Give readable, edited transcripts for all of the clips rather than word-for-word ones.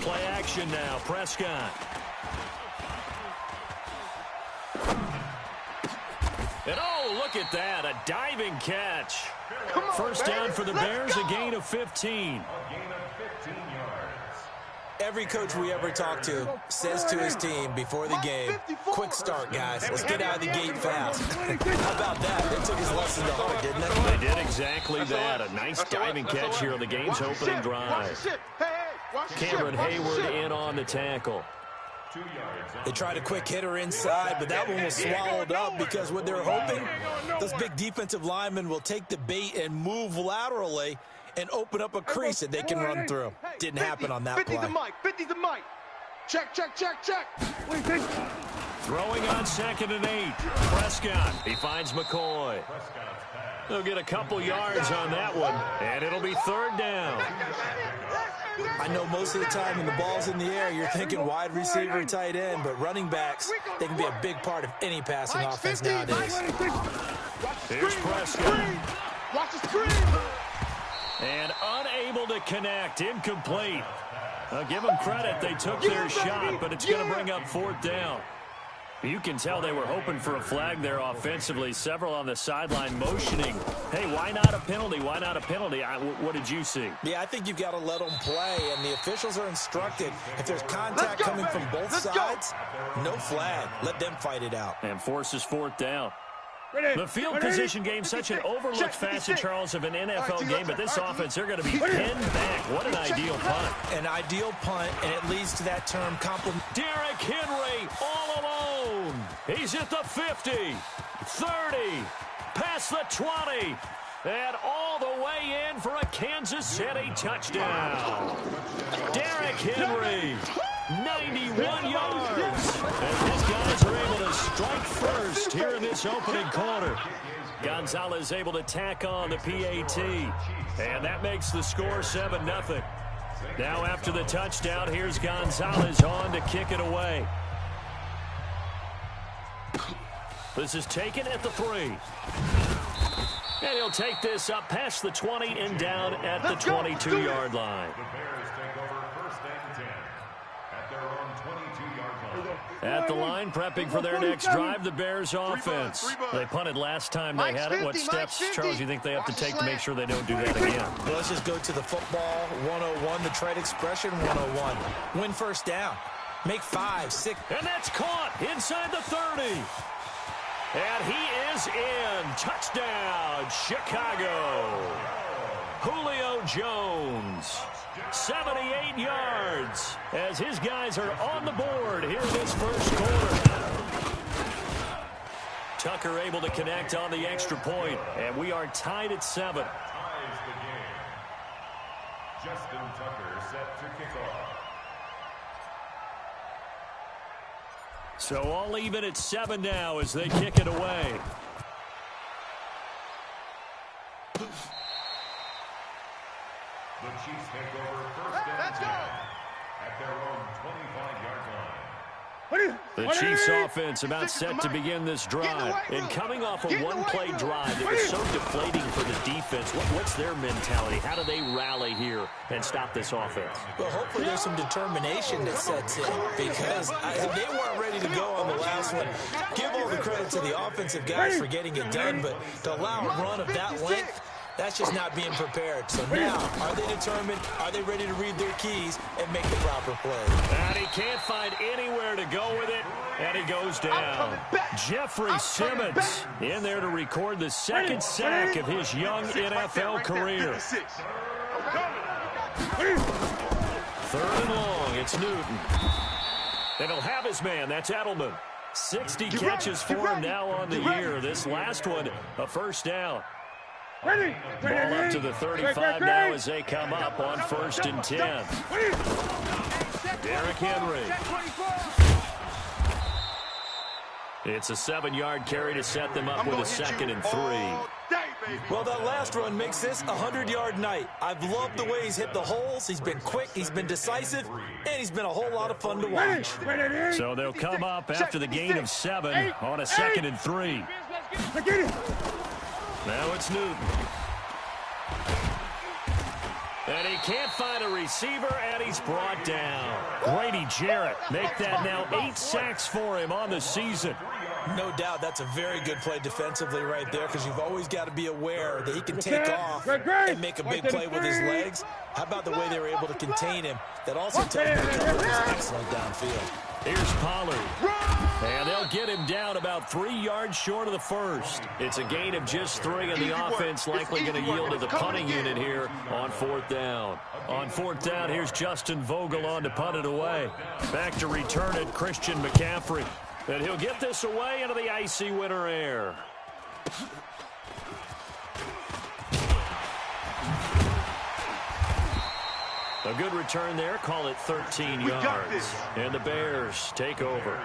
Play action now, Prescott. And oh, look at that, a diving catch. First down for the Bears, a gain of 15. Every coach we ever talk to says to his team before the game, quick start, guys. Let's get out of the gate fast. How about that? They took his lesson to heart, didn't they? They did exactly that. A nice diving catch here on the game's opening drive. Cameron Hayward in on the tackle. They tried a quick hitter inside, but that one was swallowed up because what they're hoping, those big defensive linemen will take the bait and move laterally and open up a crease that they can run through. Didn't happen on that play. 50 the mic. Check. Throwing on 2nd and 8. Prescott, he finds McCoy. They'll get a couple yards on that one, and it'll be 3rd down. I know most of the time when the ball's in the air, you're thinking wide receiver, tight end, but running backs, they can be a big part of any passing offense nowadays. Here's Prescott. Watch the screen. And unable to connect, incomplete. Give them credit, they took their shot, but it's going to bring up 4th down. You can tell they were hoping for a flag there offensively. Several on the sideline motioning. Hey, why not a penalty? Why not a penalty? What did you see? Yeah, I think you've got to let them play, and the officials are instructed. If there's contact coming from both sides, no flag. Let them fight it out. And forces 4th down. The field position game, such an overlooked facet, Charles, of an NFL game, but this offense, they're going to be pinned back. What an ideal punt. An ideal punt, and it leads to that term compliment. Derrick Henry all alone. He's at the 50, 30, past the 20, and all the way in for a Kansas City touchdown. Derrick Henry, 91 yards. And these guys are able to strike first here in this opening quarter. Gonzalez able to tack on the PAT. And that makes the score 7-0. Now after the touchdown, here's Gonzalez on to kick it away. This is taken at the 3. And he'll take this up past the 20 and down at the 22-yard line. At the line, prepping for their next drive, the Bears offense. They punted last time they had it. What steps, Charles, you think they have to take to make sure they don't do that again? Well, let's just go to the football 101, the trade expression 101. Win first down. Make 5, 6. And that's caught inside the 30. And he is in. Touchdown, Chicago. Julio Jones. 78 yards as his guys are on the board here in this first quarter. Tucker able to connect on the extra point, and we are tied at 7. Ties the game. Justin Tucker set to kick off. So all even at 7 now as they kick it away. The Chiefs take over first down at their own 25-yard line. The Chiefs offense about set to begin this drive. And coming off a one-play drive that was so deflating for the defense, what's their mentality? How do they rally here and stop this offense? Well, hopefully there's some determination that sets in because they weren't ready to go on the last one. Give all the credit to the offensive guys for getting it done, but to allow a run of that length, that's just not being prepared. So now, are they determined? Are they ready to read their keys and make the proper play? And he can't find anywhere to go with it, and he goes down. Jeffrey Simmons in there to record the second sack of his young NFL career. 3rd and long, it's Newton. And he'll have his man, that's Edelman. 60 catches for him now on the year. This last one, a first down. Ball up to the 35 now as they come up on 1st and 10. Derrick Henry. It's a 7-yard carry to set them up with a 2nd and 3. Well, that last run makes this a 100-yard night. I've loved the way he's hit the holes. He's been quick, he's been decisive, and he's been a whole lot of fun to watch. So they'll come up after the gain of 7 on a 2nd and 3. Now it's Newton. And he can't find a receiver, and he's brought down. Grady Jarrett make that now 8 sacks for him on the season. No doubt that's a very good play defensively right there, because you've always got to be aware that he can take off and make a big play with his legs. How about the way they were able to contain him? That also tells me the coverage is excellent downfield. Here's Pollard. And they'll get him down about 3 yards short of the first. It's a gain of just 3, and the offense likely going to yield to the punting unit here on 4th down. On 4th down, here's Justin Vogel on to punt it away. Back to return it, Christian McCaffrey. And he'll get this away into the icy winter air. A good return there. Call it 13 yards. And the Bears take over.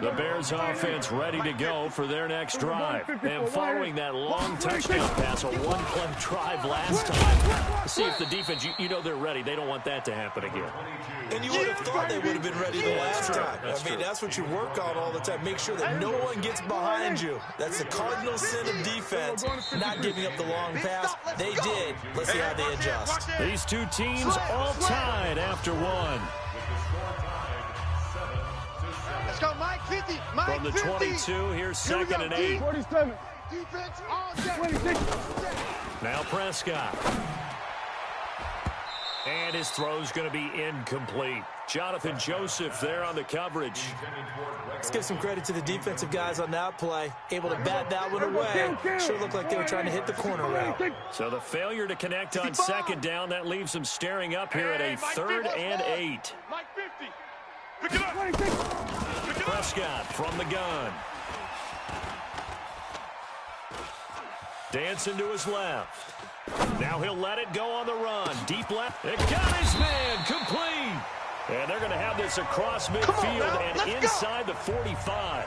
The Bears offense ready to go for their next drive. And following that long touchdown pass, a one-play drive last time. See if the defense, you know they're ready. They don't want that to happen again. And you would have thought they would have been ready the last time. I mean, that's what you work on all the time. Make sure that no one gets behind you. That's the cardinal sin of defense, not giving up the long pass. They did. Let's see how they adjust. These two teams all tied after one. Let's go, Mike 50. Mike From the 22, here's 2nd and 8. 47. Defense all day. 26. Now Prescott. And his throw's going to be incomplete. Jonathan Joseph there on the coverage. Let's give some credit to the defensive guys on that play. Able to bat that one away. Sure looked like they were trying to hit the corner route. So the failure to connect on 2nd down, that leaves them staring up here at a 3rd and 8. Mike 50. Pick it up. Prescott from the gun. Dancing to his left. Now he'll let it go on the run. Deep left. It got his man complete. And they're going to have this across midfield and inside the 45.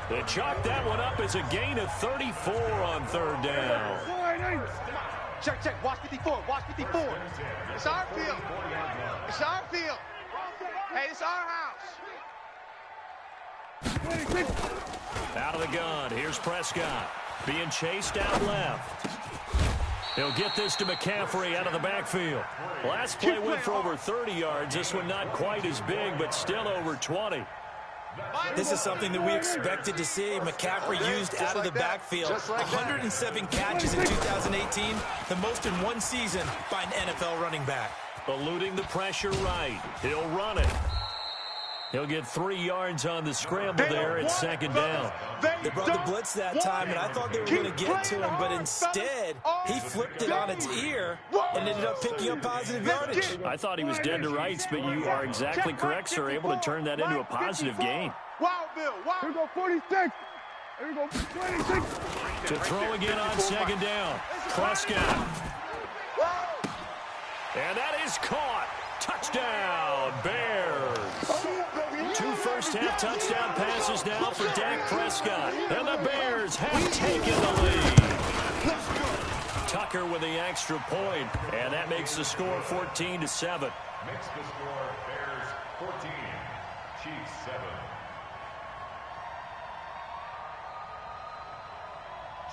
They chalk that one up as a gain of 34 on 3rd down. Check. Watch 54. Watch 54. It's our field. It's our field. Hey, it's our house. Out of the gun. Here's Prescott. Being chased out left. He'll get this to McCaffrey out of the backfield. Last play went for over 30 yards. This one not quite as big, but still over 20. This is something that we expected to see. McCaffrey used out of the backfield. 107 catches in 2018, the most in one season by an NFL running back. Eluding the pressure right. He'll run it. He'll get 3 yards on the scramble there at 2nd down. They brought the blitz that time, and I thought they were going to get to him, but instead, he flipped it on its ear and ended up picking up positive yardage. I thought he was dead to rights, but you are exactly correct, sir. Able to turn that into a positive gain. Wow, Bill. Wow. Here we go, 46. Here we go, 26. To throw again on 2nd down. Prescott. And that is caught. Touchdown, Bears. 2 first-half touchdown passes now for Dak Prescott. And the Bears have taken the lead. Tucker with the extra point, and that makes the score 14-7. Makes the score Bears 14, Chiefs 7.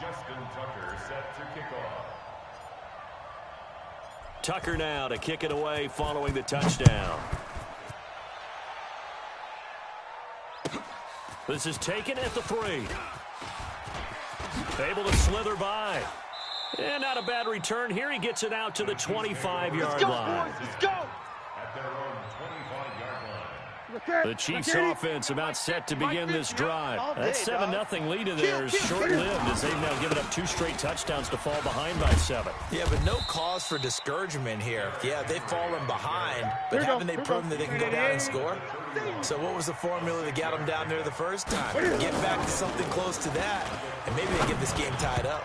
Justin Tucker set to kick off. Tucker now to kick it away following the touchdown. This is taken at the 3. Able to slither by. And not a bad return here. He gets it out to the 25-yard line. Let's go. At their own 25-yard line. The Chiefs offense about set to begin this drive. That 7-0 lead of theirs short-lived as they've now given up 2 straight touchdowns to fall behind by 7. Yeah, but no cause for discouragement here. Yeah, they've fallen behind, but haven't they proven that they can go down and score? So what was the formula that got them down there the first time? Get back to something close to that, and maybe they get this game tied up.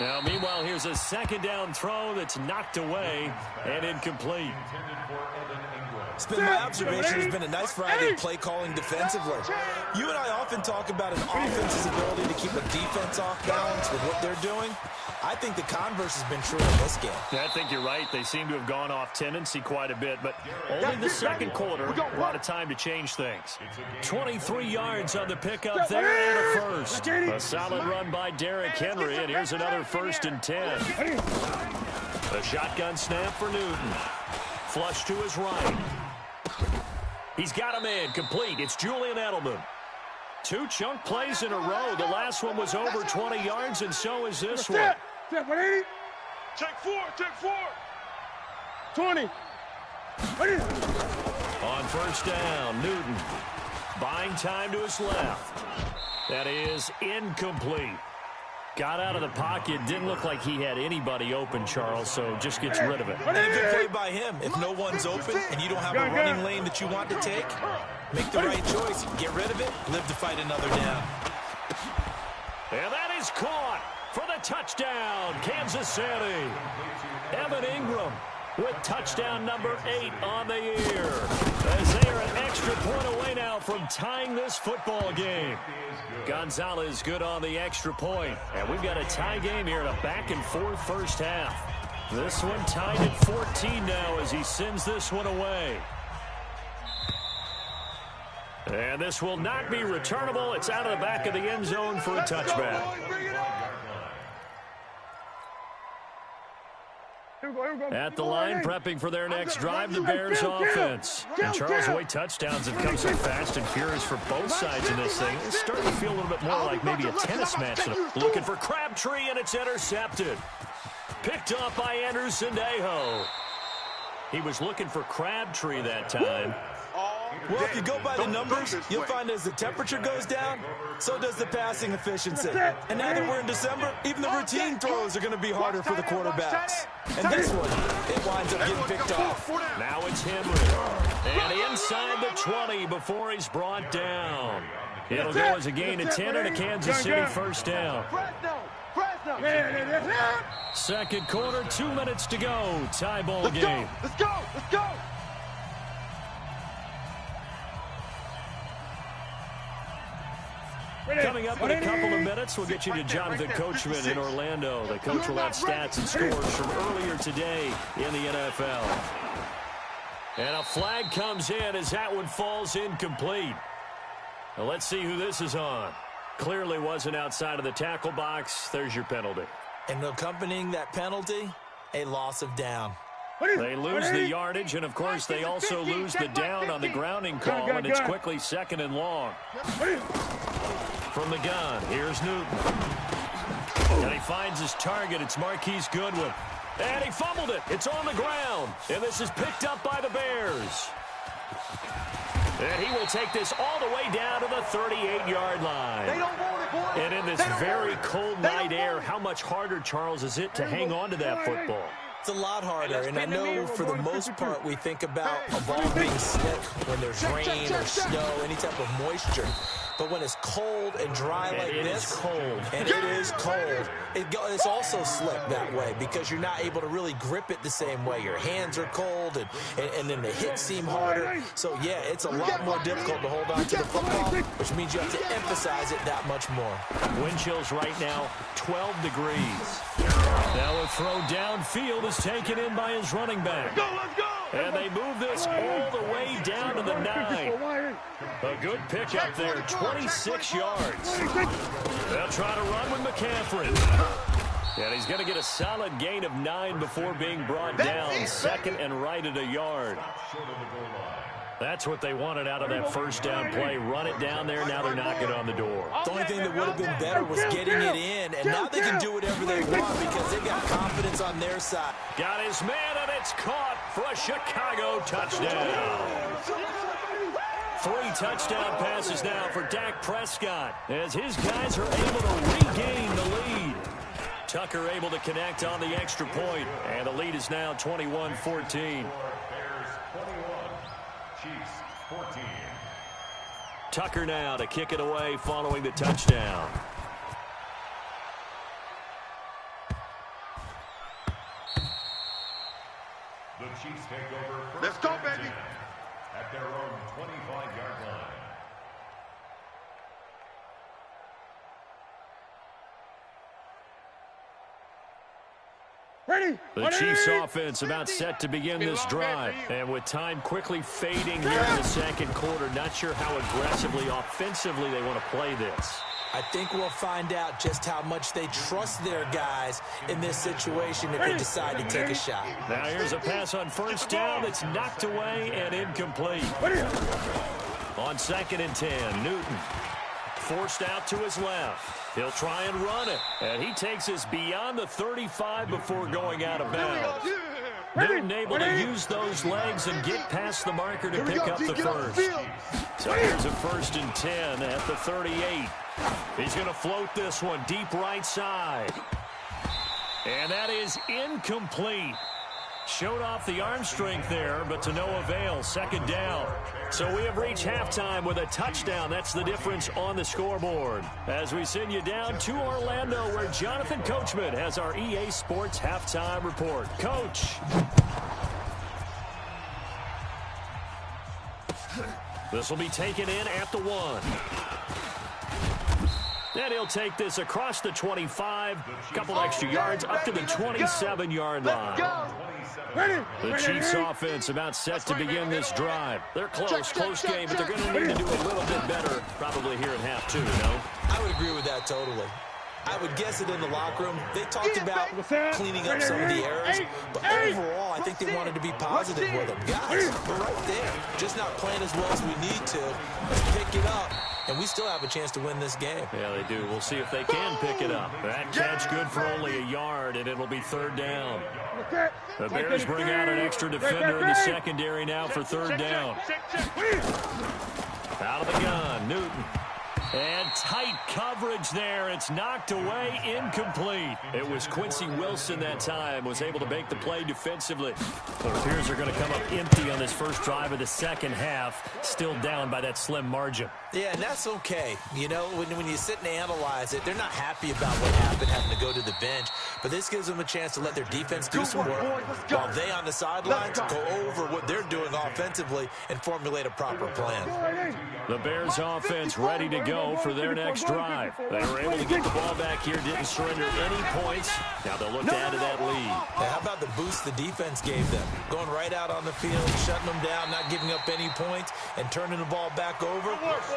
Now, meanwhile, here's a 2nd down throw that's knocked away and incomplete. It's been my observation. There's been a nice variety of play calling defensively. You and I often talk about an offense's ability to keep a defense off balance with what they're doing. I think the converse has been true in this game. Yeah, I think you're right. They seem to have gone off tendency quite a bit, but only the 2nd quarter, a lot of time to change things. 23 yards on the pickup there and a first. A solid run by Derrick Henry, and here's another 1st and 10. The shotgun snap for Newton. Flush to his right. He's got him in. Complete. It's Julian Edelman. 2 chunk plays in a row. The last one was over 20 yards, and so is this one. Check 180. Check 4. Check 4. 20. On first down, Newton buying time to his left. That is incomplete. Got out of the pocket. Didn't look like he had anybody open, Charles, so just gets rid of it. And a good play by him. If no one's open and you don't have a running lane that you want to take, make the right choice. Get rid of it. Live to fight another down. And that is caught for the touchdown, Kansas City. Evan Ingram with touchdown number 8 on the year. As they are an extra point away now from tying this football game. Gonzalez good on the extra point. And we've got a tie game here in a back-and-forth first half. This one tied at 14 now as he sends this one away. And this will not be returnable. It's out of the back of the end zone for a touchback. At the line, prepping for their next drive, the Bears offense. And Charles, White touchdowns have come so fast and furious for both sides in this thing. It's starting to feel a little bit more like maybe a tennis match. Looking for Crabtree, and it's intercepted. Picked off by Anderson Dejo. He was looking for Crabtree that time. Well, if you go by the numbers, you'll find as the temperature goes down, so does the passing efficiency. And now that we're in December, even the routine throws are going to be harder for the quarterbacks. And this one, it winds up getting picked off. Now it's Henry. And inside the 20 before he's brought down. It'll go as a gain of 10 and a Kansas City first down. Second quarter, 2 minutes to go. Tie ball game. Let's go. Let's go. Coming up in a couple of minutes, we'll get you to Jonathan Coachman in Orlando. The coach will have stats and scores from earlier today in the NFL. And a flag comes in as that one falls incomplete. Now let's see who this is on. Clearly wasn't outside of the tackle box. There's your penalty. And accompanying that penalty, a loss of down. They lose the yardage, and, of course, they also lose the down on the grounding call, and it's quickly 2nd and long. From the gun, here's Newton. And he finds his target. It's Marquise Goodwin. And he fumbled it. It's on the ground. And this is picked up by the Bears. And he will take this all the way down to the 38-yard line. They don't want it, boy. And in this very cold night air, how much harder, Charles, is it to hang on to that football? It's a lot harder, and I know for the most part we think about a ball being slick when there's rain or snow, any type of moisture. But when it's cold and dry like this, and it is cold, it's also slick that way because you're not able to really grip it the same way. Your hands are cold, and then the hits seem harder. So, yeah, it's a lot more difficult to hold on to the football, which means you have to emphasize it that much more. Wind chills right now, 12 degrees. Now a throw downfield is taken in by his running back. Let's go. And they move this all the way down to the 9. A good pick up there, 26 yards. They'll try to run with McCaffrey. And he's going to get a solid gain of 9 before being brought down. 2nd and right at a yard. That's what they wanted out of that first down play. Run it down there. Now they're knocking on the door. The only thing that would have been better was getting it in. And now they can do whatever they want because they've got confidence on their side. Got his man, and it's caught for a Chicago touchdown. 3 touchdown passes now for Dak Prescott as his guys are able to regain the lead. Tucker able to connect on the extra point, and the lead is now 21-14. Tucker now to kick it away following the touchdown. The Chiefs take over first. Let's go, baby. At their own 25-yard line. The Chiefs offense about set to begin this drive. And with time quickly fading here in the second quarter, not sure how aggressively, offensively they want to play this. I think we'll find out just how much they trust their guys in this situation if they decide to take a shot. Now here's a pass on first down that's knocked away and incomplete. On 2nd and 10, Newton forced out to his left. He'll try and run it. And he takes us beyond the 35 before going out of bounds. Newton able to use those legs and get past the marker to pick up the first. So here's a 1st and 10 at the 38. He's going to float this one deep right side. And that is incomplete. Showed off the arm strength there, but to no avail. 2nd down. So we have reached halftime with a touchdown. That's the difference on the scoreboard. As we send you down to Orlando, where Jonathan Coachman has our EA Sports halftime report. Coach. This will be taken in at the 1. And he'll take this across the 25, couple extra yards, up to the 27-yard line. The Chiefs offense about set to begin this drive. They're close game, but they're going to need to do a little bit better probably here in half 2, no? I would agree with that totally. I would guess it in the locker room. They talked about cleaning up some of the errors, but overall, I think they wanted to be positive with them. Guys, we're right there. Just not playing as well as we need to. Let's pick it up, and we still have a chance to win this game. Yeah, they do. We'll see if they can pick it up. That catch good for only a yard, and it'll be 3rd down. The Bears bring out an extra defender in the secondary now for 3rd down. Out of the gun, Newton. And tight coverage there. It's knocked away, incomplete. It was Quincy Wilson that time, was able to make the play defensively. But it appears they're going to come up empty on this first drive of the second half, still down by that slim margin. Yeah, and that's okay. You know, when you sit and analyze it, they're not happy about what happened, having to go to the bench. But this gives them a chance to let their defense do some work while they on the sidelines go over what they're doing offensively and formulate a proper plan. The Bears offense ready to go for their next drive. They were able to get the ball back here, didn't surrender any points. Now they'll look to add to that lead. Now, how about the boost the defense gave them? Going right out on the field, shutting them down, not giving up any points, and turning the ball back over.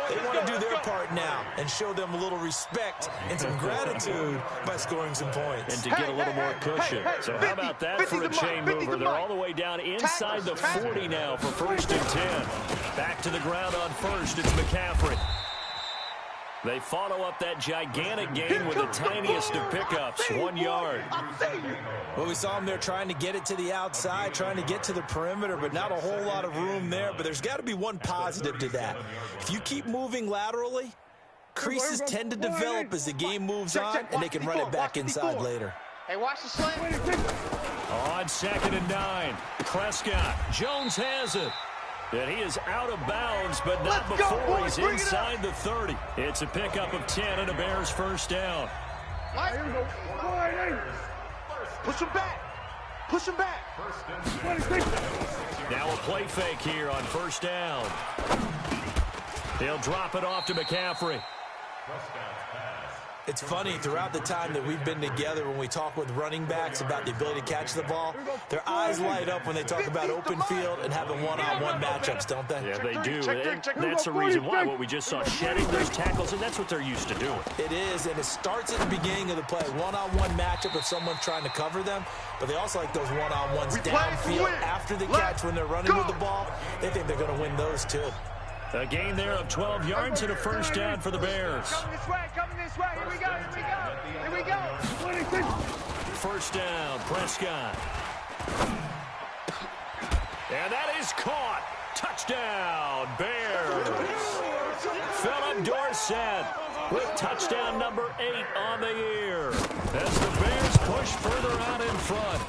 They want to do their part now and show them a little respect and some gratitude by scoring some points. And to get a little more cushion. So how about that for a chain mover? They're all the way down inside the 40 now for 1st and 10. Back to the ground on 1st. It's McCaffrey. They follow up that gigantic gain with the tiniest of pickups, 1 yard. Well, we saw them there trying to get it to the outside, trying to get to the perimeter, but not a whole lot of room there. But there's got to be one positive to that. If you keep moving laterally, creases tend to develop as the game moves on, and they can run it back inside later. Hey, watch the slant. On 2nd and 9, Prescott. Jones has it. And he is out of bounds, but not before he's inside the 30. It's a pickup of 10 and a Bears first down. Push him back. Push him back. Now a play fake here on 1st down. He'll drop it off to McCaffrey. It's funny, throughout the time that we've been together, when we talk with running backs about the ability to catch the ball, their eyes light up when they talk about open field and having one-on-one matchups, don't they? Yeah, they do. That's the reason why what we just saw, shedding those tackles, and that's what they're used to doing. It is, and it starts at the beginning of the play. One-on-one matchup if someone's trying to cover them, but they also like those one-on-ones downfield after the catch when they're running with the ball. They think they're going to win those, too. A gain there of 12 yards and a first down for the Bears. Coming this way. Here we go. First down, Prescott. And that is caught. Touchdown, Bears. Philip Dorsett with touchdown number 8 on the year. As the Bears push further out in front.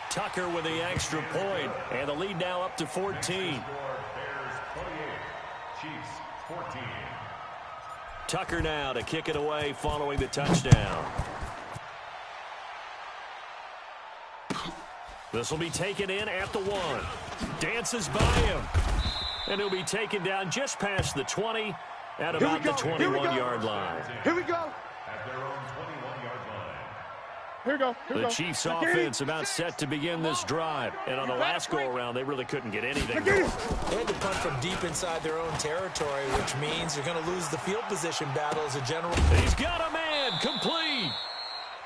Tucker with the extra point, and the lead now up to 14. Chiefs 14. Tucker now to kick it away following the touchdown. This will be taken in at the 1. Dances by him. And he'll be taken down just past the 20 at about the 21-yard line. Here we go. At their own 21-yard line. The Chiefs offense about set to begin this drive. And on the last go-around, they really couldn't get anything going. They had to punt from deep inside their own territory, which means you're going to lose the field position battle as a general. He's got a man, complete.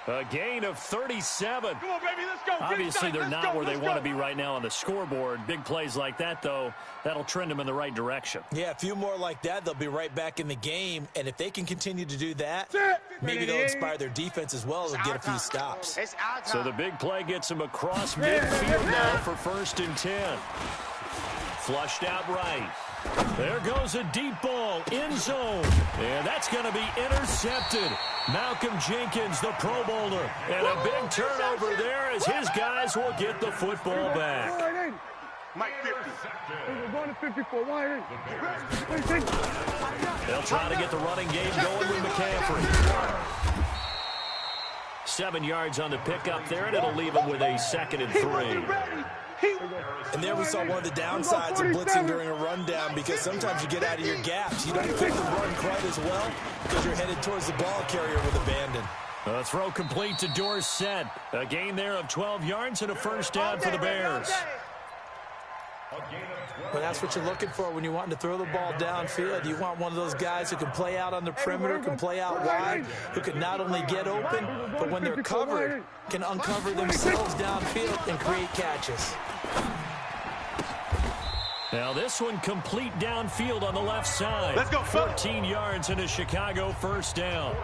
A gain of 37. Come on, baby, let's go. Obviously, they're not where they want to be right now on the scoreboard. Big plays like that, though, that'll trend them in the right direction. Yeah, a few more like that, they'll be right back in the game. And if they can continue to do that, maybe they'll inspire their defense as well to get a few stops. So the big play gets them across midfield now for 1st and 10. Flushed out right. There goes a deep ball, end zone. And that's going to be intercepted. Malcolm Jenkins, the Pro Bowler. And a big turnover there as his guys will get the football back. Mike 50. They'll try to get the running game going with McCaffrey. 7 yards on the pickup there, and it'll leave them with a 2nd and 3. And there we saw one of the downsides of blitzing during a rundown, because sometimes you get out of your gaps. You don't pick the run quite as well because you're headed towards the ball carrier with abandon. A throw complete to Dorsett. A gain there of 12 yards and a 1st down for the Bears. Well, that's what you're looking for when you're wanting to throw the ball downfield. You want one of those guys who can play out on the perimeter, can play out wide, who can not only get open, but when they're covered, can uncover themselves downfield and create catches. Now this one complete downfield on the left side. Let's go, 14 yards and a Chicago 1st down.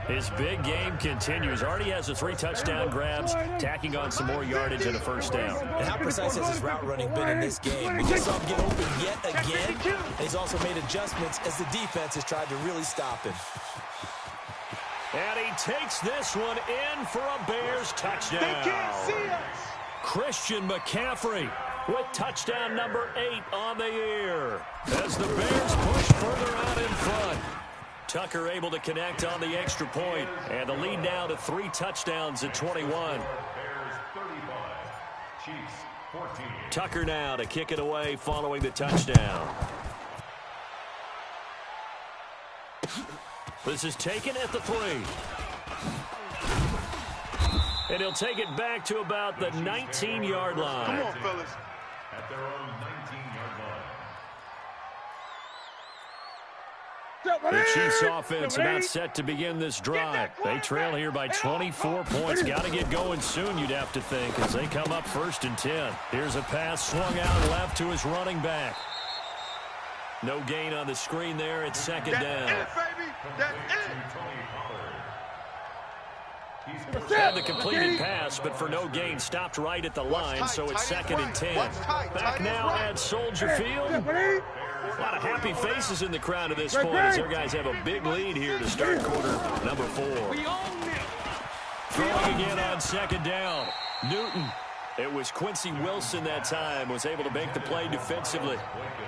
His big game continues. Already has the 3 touchdown grabs, tacking on some more yardage and a 1st down. And how precise has his route running been in this game? We just saw him get open yet again, and he's also made adjustments as the defense has tried to really stop him. And he takes this one in for a Bears touchdown. They can't see us. Christian McCaffrey with touchdown number 8 on the year as the Bears push further out in front. Tucker able to connect on the extra point, and the lead now to 3 touchdowns at 21. Bears 35, Chiefs 14. Tucker now to kick it away following the touchdown. This is taken at the 3. And he'll take it back to about the 19-yard line. Come on, fellas. At their own 19-yard line. The Chiefs offense about set to begin this drive. They trail here by 24 points. Got to get going soon, you'd have to think, as they come up 1st and 10. Here's a pass swung out left to his running back. No gain on the screen there. It's 2nd down. That's it, baby. That's it. Had the completed pass, but for no gain, stopped right at the line, so it's 2nd and 10. Back now at Soldier Field. A lot of happy faces in the crowd at this point as their guys have a big lead here to start quarter number 4. Throwing again on 2nd down. Newton. It was Quincy Wilson that time, was able to make the play defensively.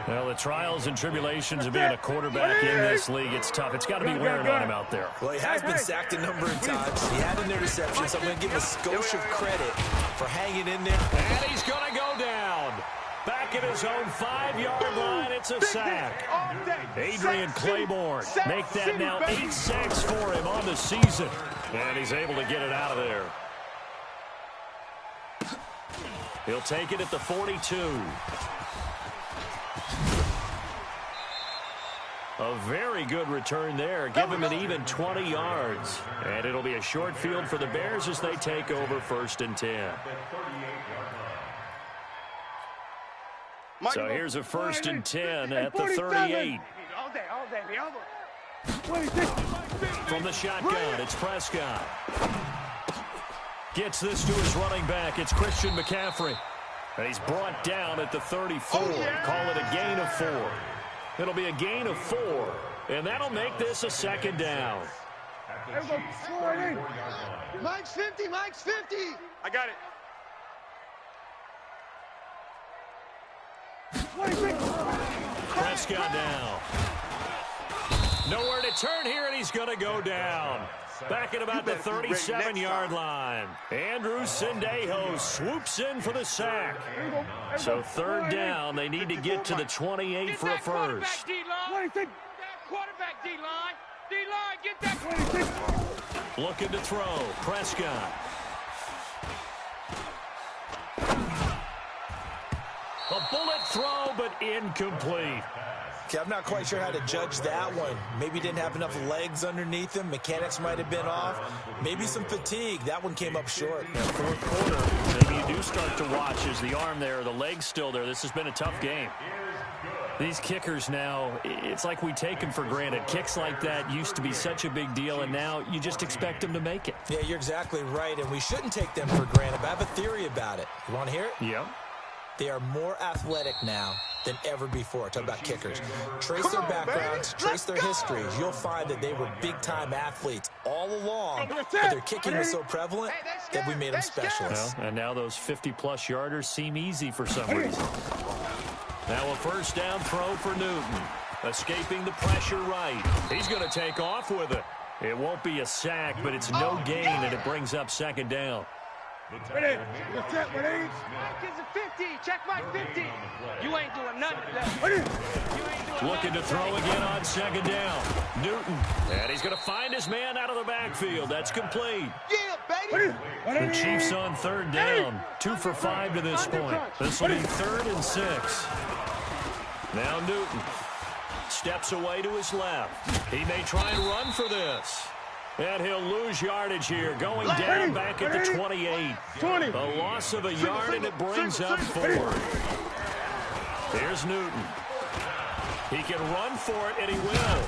Well, the trials and tribulations of being a quarterback in this league, it's tough. It's got to be wearing on him out there. Well, he has been sacked a number of times. He had an interception, so I'm going to give him a skosh of credit for hanging in there. And he's going to go down. Back at his own 5-yard line, it's a sack. Adrian Claiborne make that now 8 sacks for him on the season. And he's able to get it out of there. He'll take it at the 42. A very good return there. Give him an even 20 yards. And it'll be a short field for the Bears as they take over 1st and 10. So here's a 1st and 10 at the 38. All day, the other. From the shotgun, it's Prescott. Gets this to his running back. It's Christian McCaffrey. And he's brought down at the 34. Call it a gain of 4. It'll be a gain of 4. And that'll make this a 2nd down. Mike's 50, Mike's 50. I got it. Prescott down. Nowhere to turn here, and he's going to go down. Back at about the 37-yard line. Andrew Sendejo swoops in for the sack. So 3rd down, they need to get to the 28 for a first. Quarterback D-line. D-line, get that. Looking to throw. Prescott. A bullet throw, but incomplete. Okay, I'm not quite sure how to judge that one. Maybe didn't have enough legs underneath him. Mechanics might have been off. Maybe some fatigue. That one came up short. Yeah, fourth quarter, maybe you do start to watch as the arm there, the leg's still there. This has been a tough game. These kickers now, it's like we take them for granted. Kicks like that used to be such a big deal, and now you just expect them to make it. Yeah, you're exactly right, and we shouldn't take them for granted. But I have a theory about it. You want to hear it? Yep. They are more athletic now than ever before. Talk about kickers. Trace their backgrounds, trace their histories. You'll find that they were big-time athletes all along, but their kicking was so prevalent that we made them specialists. Well, and now those 50-plus yarders seem easy for some reason. Now a first down throw for Newton. Escaping the pressure right. He's going to take off with it. It won't be a sack, but it's no gain, and it brings up second down. Watkins at 50. Check my 50. You ain't doing nothing. Looking to throw again on second down. Newton. And he's going to find his man out of the backfield. That's complete. Yeah, baby. The Chiefs on third down. 2 for 5 to this point. This will be 3rd and 6. Now Newton steps away to his left. He may try and run for this. And he'll lose yardage here, going down back at the 28. A loss of a yard, and it brings up 4. Here's Newton. He can run for it, and he will.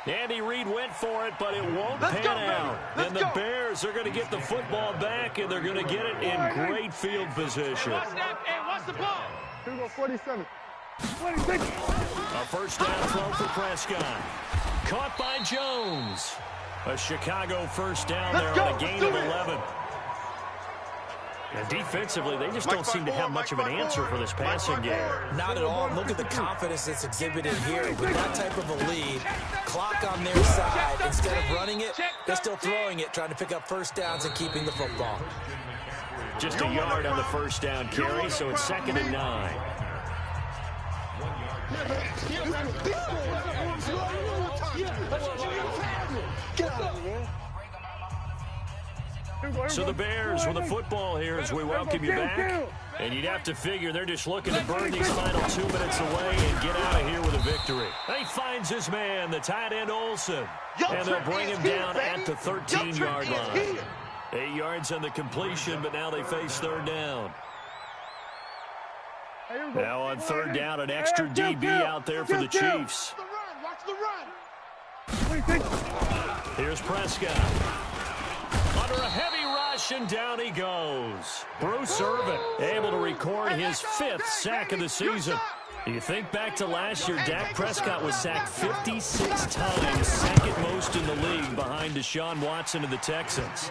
Andy Reid went for it, but it won't pan out. And the Bears are going to get the football back, and they're going to get it in great field position. What's the ball? Here we go, 47. A first down throw for Prescott. Caught by Jones. A Chicago first down there on a gain of 11. And defensively, they just don't seem to have much of an answer for this passing game. Not at all. Look at the confidence that's exhibited here. With that type of a lead, clock on their side, instead of running it, they're still throwing it, trying to pick up first downs and keeping the football. Just a yard on the first down carry, so it's 2nd and 9. So the Bears with the football here as we welcome you back. And you'd have to figure they're just looking to burn these final 2 minutes away and get out of here with a victory. He finds his man, the tight end Olsen. And they'll bring him down at the 13-yard line. 8 yards on the completion, but now they face third down. Now on third down, an extra DB out there for the Chiefs. Watch the run. Here's Prescott. Under a heavy rush, and down he goes. Bruce Irvin able to record his 5th sack of the season. You think back to last year, Dak Prescott was sacked 56 times, second most in the league behind Deshaun Watson of the Texans.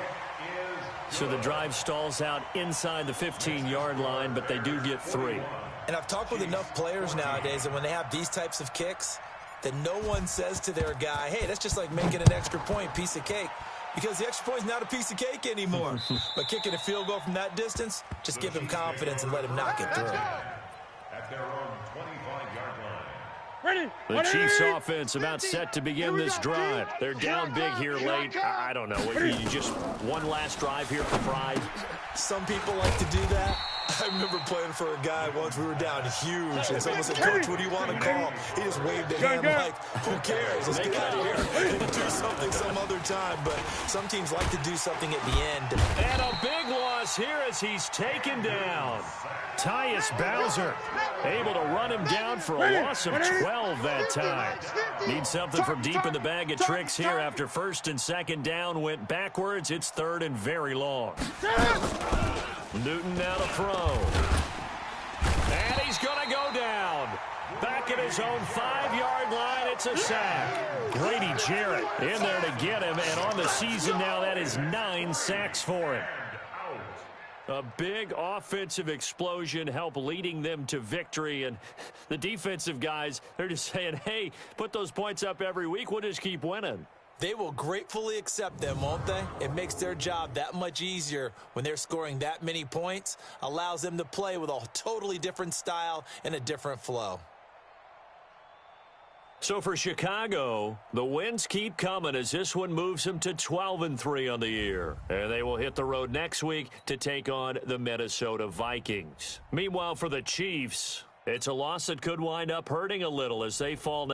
So the drive stalls out inside the 15-yard line, but they do get 3. And I've talked with enough players nowadays that when they have these types of kicks, that no one says to their guy, hey, that's just like making an extra point, piece of cake. Because the extra point is not a piece of cake anymore. But kicking a field goal from that distance, just give him confidence and let him knock it through. At their own 25-yard line. The Chiefs offense about set to begin this drive. They're down big here late. I don't know. You just one last drive here for pride. Some people like to do that. I remember playing for a guy once. We were down huge, and someone said, Coach, what do you want to call? He just waved at him like, who cares? Let's get out of here and do something some other time. But some teams like to do something at the end. And a big loss here as he's taken down. Tyus Bowser able to run him down for a loss of 12 that time. Need something from deep in the bag of tricks here after first and second down went backwards. It's 3rd and very long. Newton now to throw. And he's going to go down. Back at his own 5-yard line, it's a sack. Grady Jarrett in there to get him, and on the season now, that is 9 sacks for him. A big offensive explosion helped leading them to victory, and the defensive guys, they're just saying, hey, put those points up every week, we'll just keep winning. They will gratefully accept them, won't they? It makes their job that much easier when they're scoring that many points, allows them to play with a totally different style and a different flow. So for Chicago, the wins keep coming as this one moves them to 12-3 on the year. And they will hit the road next week to take on the Minnesota Vikings. Meanwhile, for the Chiefs, it's a loss that could wind up hurting a little as they fall